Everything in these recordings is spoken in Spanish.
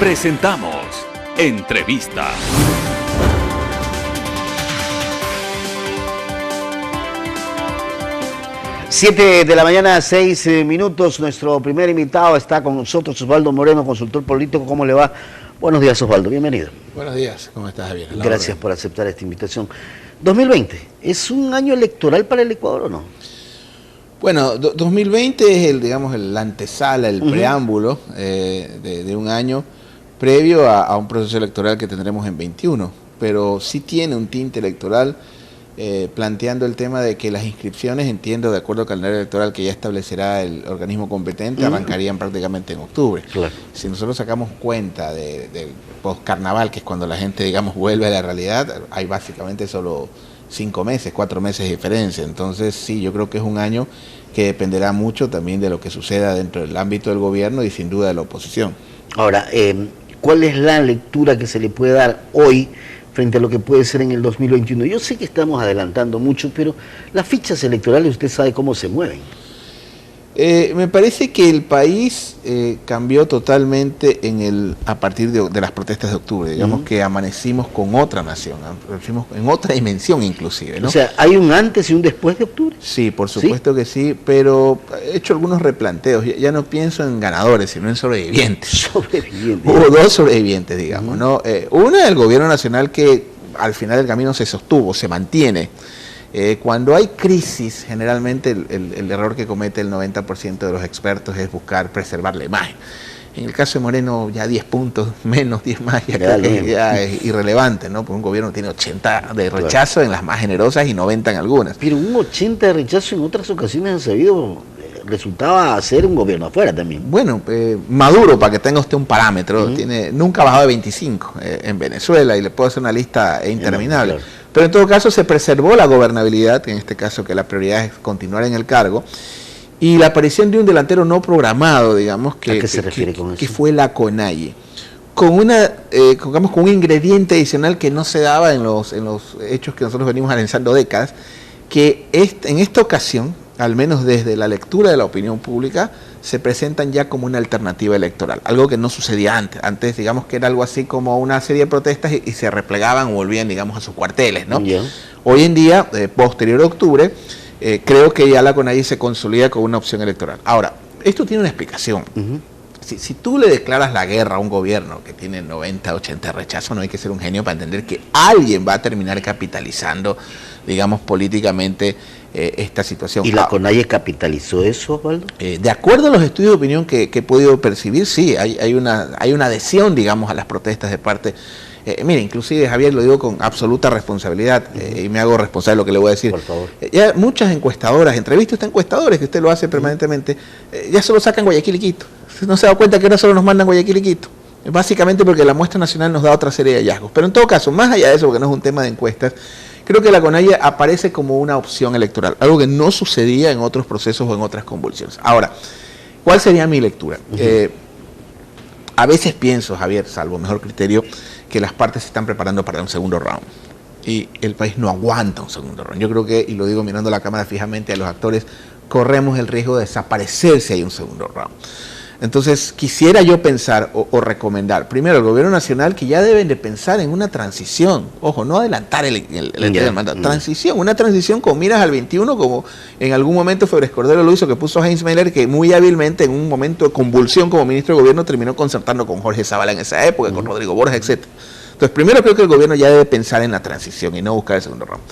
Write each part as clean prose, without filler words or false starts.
Presentamos Entrevista. Siete de la mañana, 6 minutos. Nuestro primer invitado está con nosotros, Osvaldo Moreno, consultor político. ¿Cómo le va? Buenos días, Osvaldo. Bienvenido. Buenos días. ¿Cómo estás, Javier? Gracias por aceptar esta invitación. 2020, ¿es un año electoral para el Ecuador o no? Bueno, 2020 es la antesala, el preámbulo de un año previo a un proceso electoral que tendremos en 21, pero sí tiene un tinte electoral planteando el tema de que las inscripciones, entiendo, de acuerdo al calendario electoral que ya establecerá el organismo competente, arrancarían prácticamente en octubre. Claro. Si nosotros sacamos cuenta del post-carnaval, que es cuando la gente, vuelve a la realidad, hay básicamente solo 5 meses, 4 meses de diferencia. Entonces, sí, yo creo que es un año que dependerá mucho también de lo que suceda dentro del ámbito del gobierno y sin duda de la oposición. Ahora, ¿cuál es la lectura que se le puede dar hoy frente a lo que puede ser en el 2021? Yo sé que estamos adelantando mucho, pero las fichas electorales usted sabe cómo se mueven. Me parece que el país cambió totalmente a partir de las protestas de octubre. Digamos que amanecimos con otra nación, amanecimos en otra dimensión inclusive, ¿no? O sea, ¿hay un antes y un después de octubre? Sí, por supuesto que sí, pero he hecho algunos replanteos. Ya no pienso en ganadores, sino en sobrevivientes. Sobrevivientes. Hubo 2 sobrevivientes, digamos, ¿no? Una, el gobierno nacional, que al final del camino se sostuvo, se mantiene. Cuando hay crisis, generalmente el error que comete el 90% de los expertos es buscar preservar la imagen. En el caso de Moreno, ya 10 puntos menos, 10 más, ya es irrelevante, ¿no? Porque un gobierno tiene 80 de rechazo en las más generosas y 90 en algunas. Pero un 80 de rechazo en otras ocasiones han sabido, resultaba ser un gobierno afuera también. Bueno, Maduro, para que tenga usted un parámetro, nunca ha bajado de 25 en Venezuela, y le puedo hacer una lista interminable. Claro. Pero en todo caso se preservó la gobernabilidad, en este caso que la prioridad es continuar en el cargo, y la aparición de un delantero no programado, digamos, ¿A qué se refiere con eso? Que fue la CONAIE, con un ingrediente adicional que no se daba en los hechos que nosotros venimos analizando décadas, que en esta ocasión, al menos desde la lectura de la opinión pública, se presentan ya como una alternativa electoral, algo que no sucedía antes. Antes, digamos que era algo así como una serie de protestas y se replegaban o volvían, a sus cuarteles, ¿no? Yeah. Hoy en día, posterior a octubre, creo que ya la CONAIE se consolida como una opción electoral. Ahora, esto tiene una explicación. Si tú le declaras la guerra a un gobierno que tiene 90, 80 de rechazo, no hay que ser un genio para entender que alguien va a terminar capitalizando, políticamente esta situación. ¿Y la CONAIE capitalizó eso, Osvaldo? De acuerdo a los estudios de opinión que he podido percibir, sí, hay una adhesión, a las protestas de parte. Mire, inclusive, Javier, lo digo con absoluta responsabilidad, y me hago responsable de lo que le voy a decir. Por favor. Ya muchas encuestadoras, entrevistas a encuestadores, que usted lo hace permanentemente, ya solo sacan Guayaquil y Quito. Usted no se da cuenta que ahora solo nos mandan Guayaquil y Quito. Básicamente porque la muestra nacional nos da otra serie de hallazgos. Pero en todo caso, más allá de eso, porque no es un tema de encuestas, creo que la CONAIE aparece como una opción electoral, algo que no sucedía en otros procesos o en otras convulsiones. Ahora, ¿cuál sería mi lectura? A veces pienso, Javier, salvo mejor criterio, que las partes se están preparando para un segundo round. Y el país no aguanta un segundo round. Yo creo que, y lo digo mirando la cámara fijamente a los actores, corremos el riesgo de desaparecer si hay un segundo round. Entonces, quisiera yo pensar o recomendar, primero, al gobierno nacional, que ya deben de pensar en una transición. Ojo, no adelantar el mandato. Transición, una transición con miras al 21, como en algún momento Febres Cordero lo hizo, que puso a Heinz Meller, que muy hábilmente, en un momento de convulsión como ministro de gobierno, terminó concertando con Jorge Zavala en esa época, con Rodrigo Borja, etc. Entonces, primero creo que el gobierno ya debe pensar en la transición y no buscar el segundo round.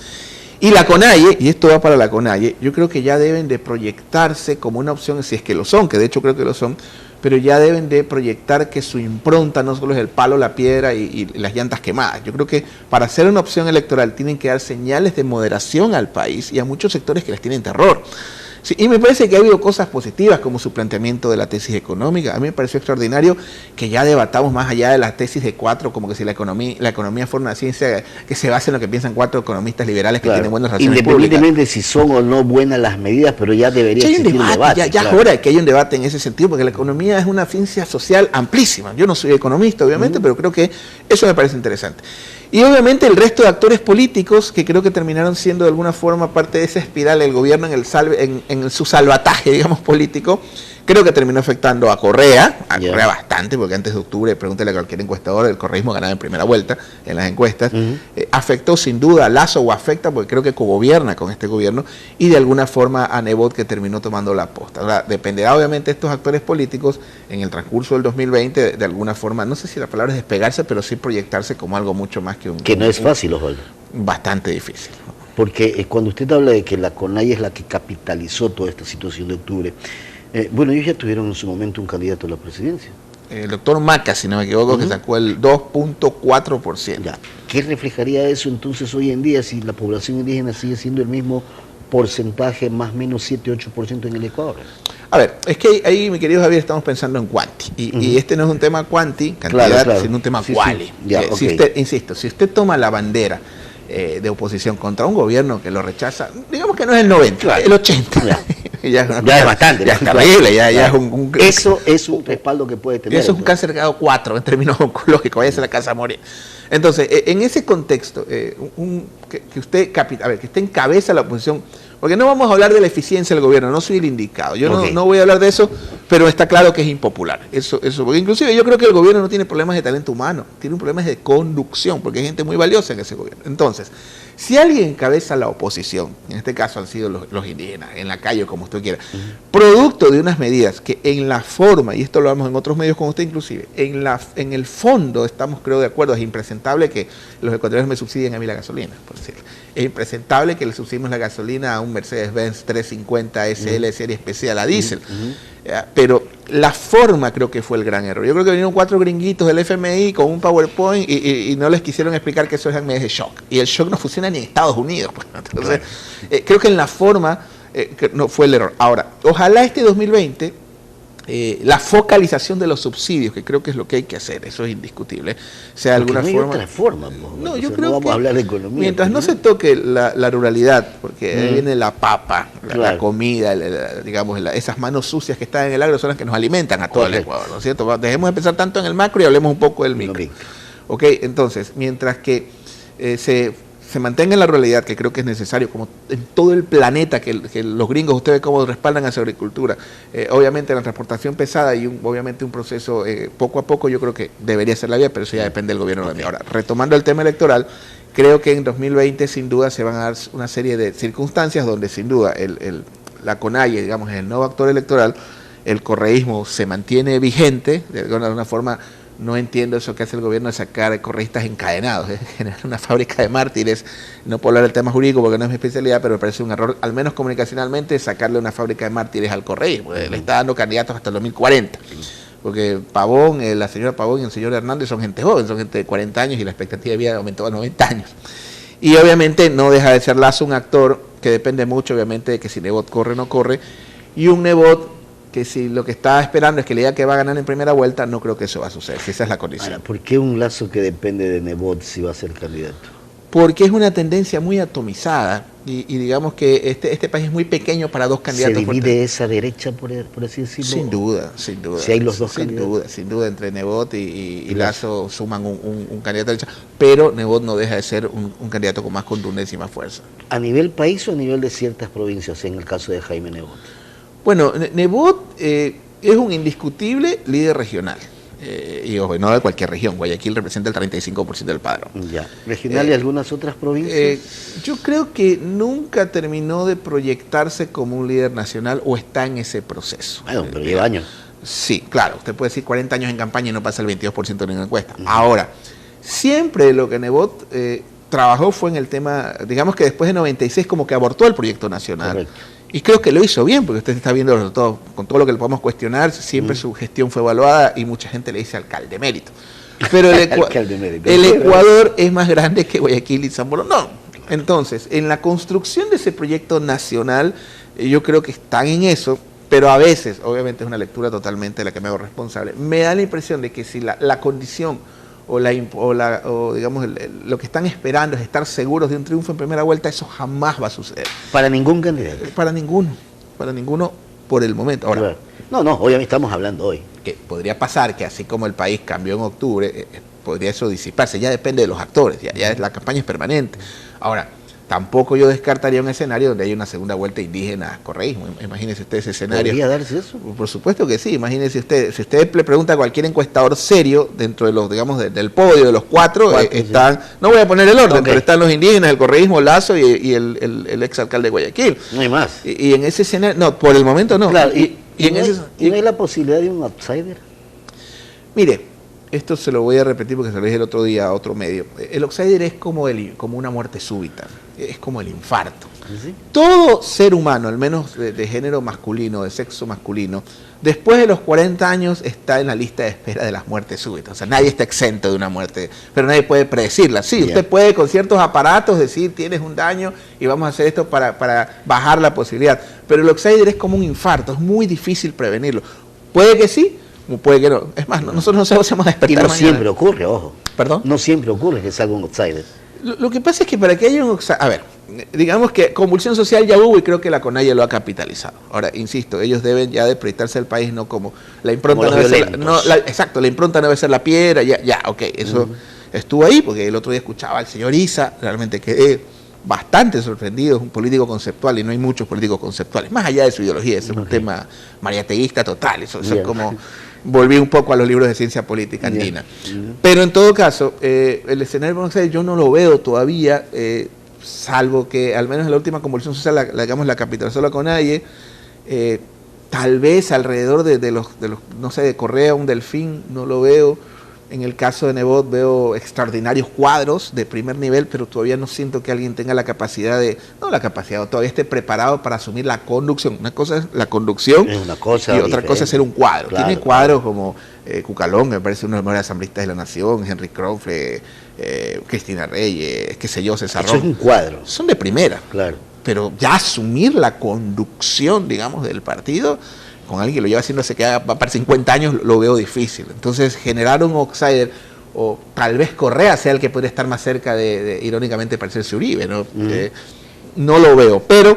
Y la CONAIE, y esto va para la CONAIE, yo creo que ya deben de proyectarse como una opción, si es que lo son, que de hecho creo que lo son, pero ya deben de proyectar que su impronta no solo es el palo, la piedra y las llantas quemadas. Yo creo que para ser una opción electoral tienen que dar señales de moderación al país y a muchos sectores que les tienen terror. Sí, y me parece que ha habido cosas positivas, como su planteamiento de la tesis económica. A mí me pareció extraordinario que ya debatamos más allá de la tesis de 4, como que si la economía fuera una ciencia que se basa en lo que piensan 4 economistas liberales que tienen buenas relaciones independientemente públicas. Si son o no buenas las medidas, pero ya debería existir un debate. Ya es hora que haya un debate en ese sentido, porque la economía es una ciencia social amplísima. Yo no soy economista, obviamente, pero creo que eso me parece interesante. Y obviamente el resto de actores políticos que creo que terminaron siendo de alguna forma parte de esa espiral del gobierno en su salvataje, digamos, político, Creo que terminó afectando a Correa bastante, porque antes de octubre, pregúntele a cualquier encuestador, el correísmo ganaba en primera vuelta en las encuestas. Afectó sin duda a Lasso, o afecta, porque creo que cogobierna con este gobierno, y de alguna forma a Nebot, que terminó tomando la posta. Ahora, dependerá obviamente de estos actores políticos en el transcurso del 2020, de alguna forma, no sé si la palabra es despegarse, pero sí proyectarse como algo mucho más que un... Que no es fácil, Osvaldo. Bastante difícil. Porque cuando usted habla de que la CONAIE es la que capitalizó toda esta situación de octubre, bueno, ellos ya tuvieron en su momento un candidato a la presidencia. El doctor Maca, si no me equivoco, que sacó el 2.4%. Ya. ¿Qué reflejaría eso entonces hoy en día si la población indígena sigue siendo el mismo porcentaje, más o menos 7-8% en el Ecuador? A ver, es que ahí, mi querido Javier, estamos pensando en cuanti. Y este no es un tema cuanti, cantidad, claro. sino un tema quali. Sí. Ya, si usted, insisto, si usted toma la bandera de oposición contra un gobierno que lo rechaza, digamos que no es el 90, el 80. Ya es bastante. Ya es terrible, ya es un... Eso es un respaldo que puede tener. Eso es un cáncer grado 4 en términos oncológicos, vaya a la casa a morir. Entonces, en ese contexto, que usted que esté en cabeza la oposición, porque no vamos a hablar de la eficiencia del gobierno, no soy el indicado, yo no voy a hablar de eso, pero está claro que es impopular. Eso, porque inclusive yo creo que el gobierno no tiene problemas de talento humano, tiene un problema de conducción, porque hay gente muy valiosa en ese gobierno. Entonces, si alguien encabeza la oposición, en este caso han sido los indígenas, en la calle, como usted quiera, producto de unas medidas que en la forma, y esto lo hablamos en otros medios con usted inclusive, en el fondo estamos creo de acuerdo, es impresentable que los ecuatorianos me subsidien a mí la gasolina, por decirlo. Es impresentable que le subsidiemos la gasolina a un Mercedes-Benz 350 SL serie especial a diésel. Pero la forma creo que fue el gran error. Yo creo que vinieron 4 gringuitos del FMI con un PowerPoint y no les quisieron explicar que eso es medidas de shock. Y el shock no funciona ni en Estados Unidos. Pues. Entonces, creo que en la forma que no fue el error. Ahora, ojalá este 2020... la focalización de los subsidios, que creo que es lo que hay que hacer, eso es indiscutible, sea de alguna no hay forma. Otra forma, no, yo creo vamos que a hablar de economía, mientras no se toque la ruralidad, porque ahí viene la papa, la comida, digamos, esas manos sucias que están en el agro son las que nos alimentan a todo el Ecuador, ¿no es cierto? Dejemos de pensar tanto en el macro y hablemos un poco del micro. Ok, entonces, mientras que se mantenga en la ruralidad, que creo que es necesario, como en todo el planeta, que los gringos, ustedes cómo respaldan a su agricultura, obviamente la transportación pesada y obviamente un proceso poco a poco, yo creo que debería ser la vía, pero eso ya depende del gobierno. Ahora, retomando el tema electoral, creo que en 2020 sin duda se van a dar una serie de circunstancias donde sin duda la CONAIE, digamos, es el nuevo actor electoral, el correísmo se mantiene vigente, de alguna forma. No entiendo eso que hace el gobierno de sacar correístas encadenados, generar una fábrica de mártires. No puedo hablar del tema jurídico porque no es mi especialidad, pero me parece un error, al menos comunicacionalmente, sacarle una fábrica de mártires al correísmo. Le está dando candidatos hasta el 2040. Porque Pavón, la señora Pavón y el señor Hernández son gente joven, son gente de 40 años y la expectativa de vida aumentó a 90 años. Y obviamente no deja de ser Lasso un actor que depende mucho, obviamente, de que si Nebot corre o no corre. Y un Nebot que si lo que está esperando es que le diga que va a ganar en primera vuelta, no creo que eso va a suceder, si esa es la condición. Ahora, ¿por qué un Lasso que depende de Nebot si va a ser candidato? Porque es una tendencia muy atomizada y digamos que este país es muy pequeño para dos candidatos. ¿Se divide esa derecha, por así decirlo? Sin duda, sin duda. Si hay los dos candidatos. Sin duda, entre Nebot y Lasso suman un candidato de derecha, pero Nebot no deja de ser un candidato con más contundencia y más fuerza. ¿A nivel país o a nivel de ciertas provincias, en el caso de Jaime Nebot? Bueno, Nebot es un indiscutible líder regional. Y ojo, no de cualquier región. Guayaquil representa el 35% del padrón. Ya. ¿Regional y algunas otras provincias? Yo creo que nunca terminó de proyectarse como un líder nacional o está en ese proceso. Bueno, pero lleva años. Sí, claro. Usted puede decir 40 años en campaña y no pasa el 22% de ninguna encuesta. Ahora, siempre lo que Nebot trabajó fue en el tema, digamos que después de 96 como que abortó el proyecto nacional. Correcto. Y creo que lo hizo bien, porque usted está viendo todo, con todo lo que le podemos cuestionar, siempre su gestión fue evaluada y mucha gente le dice alcalde emérito. Pero el Ecuador es más grande que Guayaquil y San Borondón. Entonces, en la construcción de ese proyecto nacional, yo creo que están en eso, pero a veces, obviamente es una lectura totalmente de la que me hago responsable, me da la impresión de que si la condición o digamos lo que están esperando es estar seguros de un triunfo en primera vuelta, eso jamás va a suceder. ¿Para ningún candidato? Para ninguno por el momento. Ahora, no, obviamente estamos hablando hoy. Que podría pasar que así como el país cambió en octubre, podría eso disiparse, ya depende de los actores, ya la campaña es permanente. Ahora, tampoco yo descartaría un escenario donde haya una segunda vuelta indígena correísmo. Imagínese usted ese escenario. ¿Podría darse eso? Por supuesto que sí. Imagínese usted, si usted le pregunta a cualquier encuestador serio, dentro de los, digamos, del podio de los cuatro, están, sí. No voy a poner el orden, pero están los indígenas, el correísmo, Lazo y el exalcalde de Guayaquil. No hay más. Y en ese escenario, no, por el momento no. Claro, ¿no hay la posibilidad de un outsider? Mire, esto se lo voy a repetir porque se lo dije el otro día a otro medio. El outsider es como una muerte súbita, es como el infarto. ¿Sí? Todo ser humano, al menos de género masculino, de sexo masculino, después de los 40 años está en la lista de espera de las muertes súbitas. O sea, nadie está exento de una muerte, pero nadie puede predecirla. Sí, usted puede con ciertos aparatos decir, tienes un daño y vamos a hacer esto para bajar la posibilidad. Pero el outsider es como un infarto, es muy difícil prevenirlo. Puede que sí, puede que no. Es más, nosotros no sabemos despertar y no mañana. Siempre ocurre, ojo. ¿Perdón? No siempre ocurre que salga un outsider. Lo que pasa es que para que haya un outsider... A ver, digamos que convulsión social ya hubo y creo que la CONAIE lo ha capitalizado. Ahora, insisto, ellos deben ya de proyectarse al país, no como la impronta no debe ser... exacto, la impronta no debe ser la piedra, ok, eso estuvo ahí, porque el otro día escuchaba al señor Isa, realmente quedé bastante sorprendido, es un político conceptual y no hay muchos políticos conceptuales, más allá de su ideología, es un tema mariateísta total, eso es como... Volví un poco a los libros de ciencia política andina. Pero en todo caso, el escenario de Buenos Aires yo no lo veo todavía, salvo que al menos en la última convulsión social, digamos, la capitalizó la CONAIE, tal vez alrededor de los, no sé, de Correa, un Delfín, no lo veo. En el caso de Nebot veo extraordinarios cuadros de primer nivel, pero todavía no siento que alguien tenga la capacidad todavía esté preparado para asumir la conducción. Una cosa es la conducción es una cosa y otra cosa es ser un cuadro. Claro, tiene cuadros como Cucalón, me parece uno de los mejores asambleístas de la nación, Henry Crofle, Cristina Reyes, qué sé yo, César Ron. Eso es un cuadro. Son de primera. Claro. Pero ya asumir la conducción, digamos, del partido... con alguien que lo lleva haciendo hace que va para 50 años, lo veo difícil. Entonces, generar un outsider, o tal vez Correa sea el que puede estar más cerca de irónicamente, parecerse Uribe, ¿no? No lo veo. Pero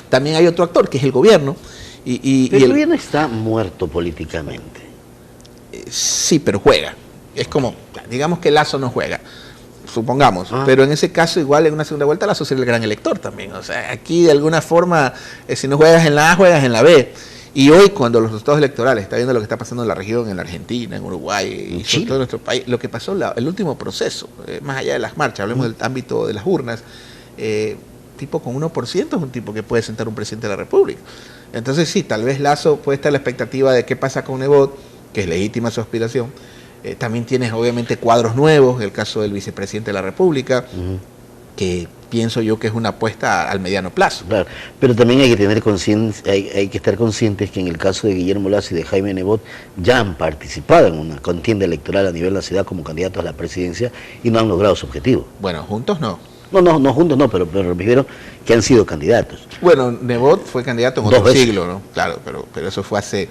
también hay otro actor, que es el gobierno. Pero el gobierno está muerto políticamente. Sí, pero juega. Es como, digamos que Lazo no juega, supongamos, pero en ese caso igual en una segunda vuelta Lazo será el gran elector también. O sea, aquí de alguna forma, si no juegas en la A, juegas en la B. Y hoy, cuando los resultados electorales, está viendo lo que está pasando en la región, en la Argentina, en Uruguay, y sobre todo en nuestro país, lo que pasó el último proceso, más allá de las marchas, hablemos del ámbito de las urnas, tipo con 1% es un tipo que puede sentar un presidente de la República. Entonces sí, tal vez Lazo puede estar a la expectativa de qué pasa con Nebot, que es legítima su aspiración. También tienes obviamente cuadros nuevos, el caso del vicepresidente de la República, que pienso yo que es una apuesta al mediano plazo. Claro, pero también hay que tener conciencia, hay que estar conscientes que en el caso de Guillermo Lasso y de Jaime Nebot ya han participado en una contienda electoral a nivel nacional como candidatos a la presidencia y no han logrado su objetivo. Bueno, juntos no. No juntos no, pero me refiero que han sido candidatos. Bueno, Nebot fue candidato en otro siglo, ¿no? Claro, pero eso fue hace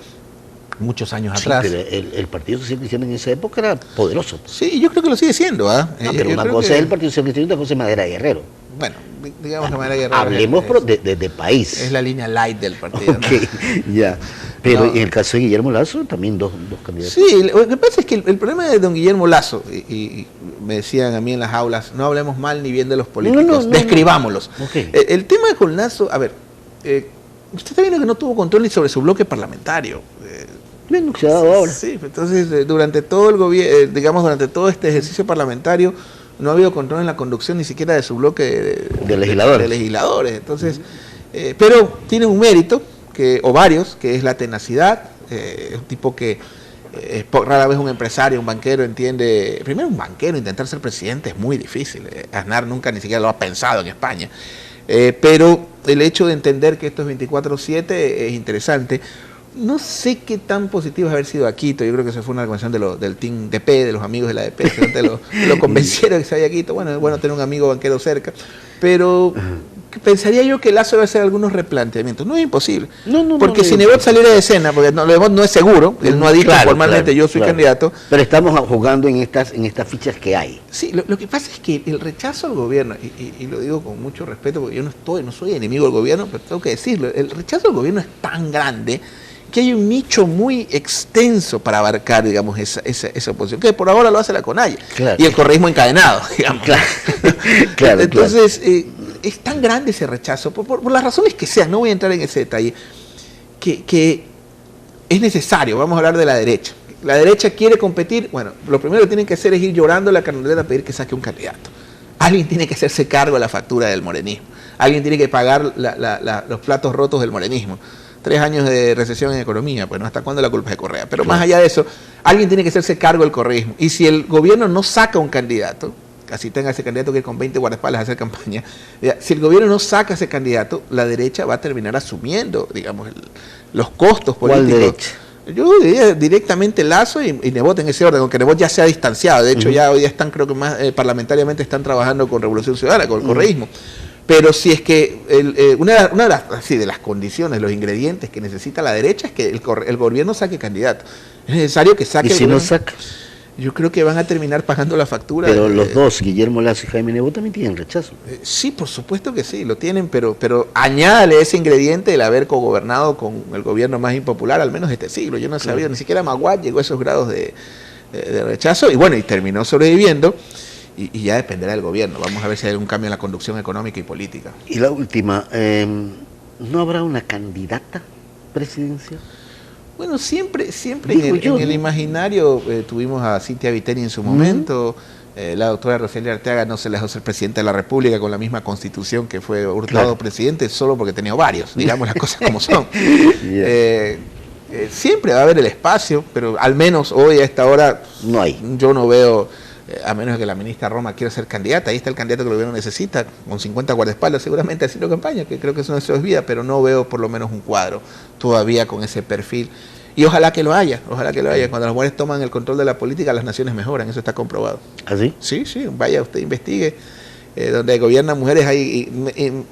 muchos años atrás. Pero el Partido Social Cristiano en esa época era poderoso. Sí, yo creo que lo sigue siendo, pero una cosa es el Partido Social Cristiano y otra cosa es Madera Guerrero. Bueno, digamos que Madera Guerrero. Hablemos de país. Es la línea light del partido. Okay, ¿no? Ya. Pero en el caso de Guillermo Lasso, también dos candidatos. Sí, lo que pasa es que el problema de don Guillermo Lasso, y me decían a mí en las aulas, no hablemos mal ni bien de los políticos, describámoslos. Okay. El tema con Lasso, a ver, usted está viendo que no tuvo control ni sobre su bloque parlamentario. Bueno, se ha dado ahora. Sí, entonces durante todo el gobierno, digamos, durante todo este ejercicio parlamentario, no ha habido control en la conducción ni siquiera de su bloque de legisladores. De legisladores. Entonces, pero tiene un mérito, o varios, que es la tenacidad. Es un tipo que rara vez un empresario, un banquero entiende. Primero, un banquero intentar ser presidente es muy difícil. Aznar nunca ni siquiera lo ha pensado en España. Pero el hecho de entender que esto es 24/7 es interesante. No sé qué tan positivo es haber sido a Quito. Yo creo que eso fue una recomendación del Team DP, de los amigos de la DP, lo convencieron que se vaya a Quito. Bueno, es bueno tener un amigo banquero cerca, pero pensaría yo que Lasso debe hacer algunos replanteamientos. No es imposible, porque si Nebot saliera de escena, porque Nebot no es seguro, él no ha dicho formalmente yo soy candidato. Pero estamos jugando en estas fichas que hay. Sí, lo que pasa es que el rechazo al gobierno, y lo digo con mucho respeto, porque yo no soy enemigo del gobierno, pero tengo que decirlo, el rechazo al gobierno es tan grande que hay un nicho muy extenso para abarcar, digamos, esa oposición, que por ahora lo hace la CONAIE, y el correísmo encadenado, digamos. Claro, entonces, es tan grande ese rechazo, por las razones que sean, no voy a entrar en ese detalle, que es necesario. Vamos a hablar de la derecha. La derecha quiere competir, bueno, lo primero que tienen que hacer es ir llorando a la candelera a pedir que saque un candidato. Alguien tiene que hacerse cargo de la factura del morenismo. Alguien tiene que pagar los platos rotos del morenismo. 3 años de recesión en economía, pues no, ¿hasta cuándo la culpa es de Correa? Pero más allá de eso, alguien tiene que hacerse cargo del correísmo. Y si el gobierno no saca un candidato, así tenga ese candidato que ir con 20 guardaespaldas a hacer campaña, si el gobierno no saca ese candidato, la derecha va a terminar asumiendo, digamos, los costos políticos. ¿Cuál derecha? Yo diría directamente Lasso y Nebot en ese orden, aunque Nebot ya se ha distanciado. De hecho, ya hoy día están, creo que más parlamentariamente están trabajando con Revolución Ciudadana, con el correísmo. Pero si es que una de las condiciones, los ingredientes que necesita la derecha es que el gobierno saque candidato. Es necesario que saque. ¿Y si no saca? Yo creo que van a terminar pagando la factura. Pero los dos, Guillermo Lasso y Jaime Nebot, también tienen rechazo. Sí, por supuesto que sí, lo tienen, pero añádale ese ingrediente el haber cogobernado con el gobierno más impopular, al menos de este siglo. Yo no sabía, ni siquiera Maguad llegó a esos grados de rechazo, y bueno, y terminó sobreviviendo, y ya dependerá del gobierno. Vamos a ver si hay algún cambio en la conducción económica y política. Y la última, ¿no habrá una candidata presidencial? Bueno, siempre en el imaginario tuvimos a Cintia Viteri en su momento, la doctora Rosalía Arteaga no se le dejó ser presidenta de la República con la misma constitución que fue Hurtado presidente, solo porque tenía varios, digamos las cosas como son. Siempre va a haber el espacio, pero al menos hoy a esta hora no hay. Yo no veo, a menos que la ministra Roma quiera ser candidata, ahí está el candidato que el gobierno necesita, con 50 guardaespaldas seguramente haciendo campaña, que creo que eso no se olvida, pero no veo por lo menos un cuadro todavía con ese perfil. Y ojalá que lo haya, Cuando las mujeres toman el control de la política, las naciones mejoran, eso está comprobado. ¿Así? Sí, vaya, usted investigue. Donde gobiernan mujeres hay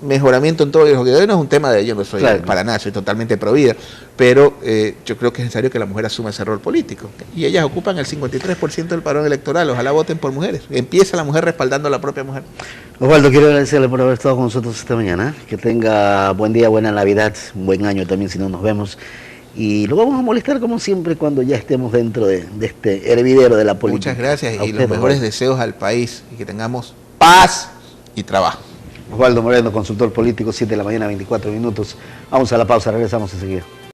mejoramiento en todo. Lo que hoy no es un tema de yo no soy para nada, soy totalmente pro vida, pero yo creo que es necesario que la mujer asuma ese rol político. Y ellas ocupan el 53% del padrón electoral, ojalá voten por mujeres. Empieza la mujer respaldando a la propia mujer. Osvaldo, quiero agradecerle por haber estado con nosotros esta mañana. Que tenga buen día, buena Navidad, un buen año también si no nos vemos. Y lo vamos a molestar como siempre cuando ya estemos dentro de este hervidero de la política. Muchas gracias y los mejores deseos al país y que tengamos paz y trabajo. Osvaldo Moreno, consultor político, 7 de la mañana, 24 minutos. Vamos a la pausa, regresamos enseguida.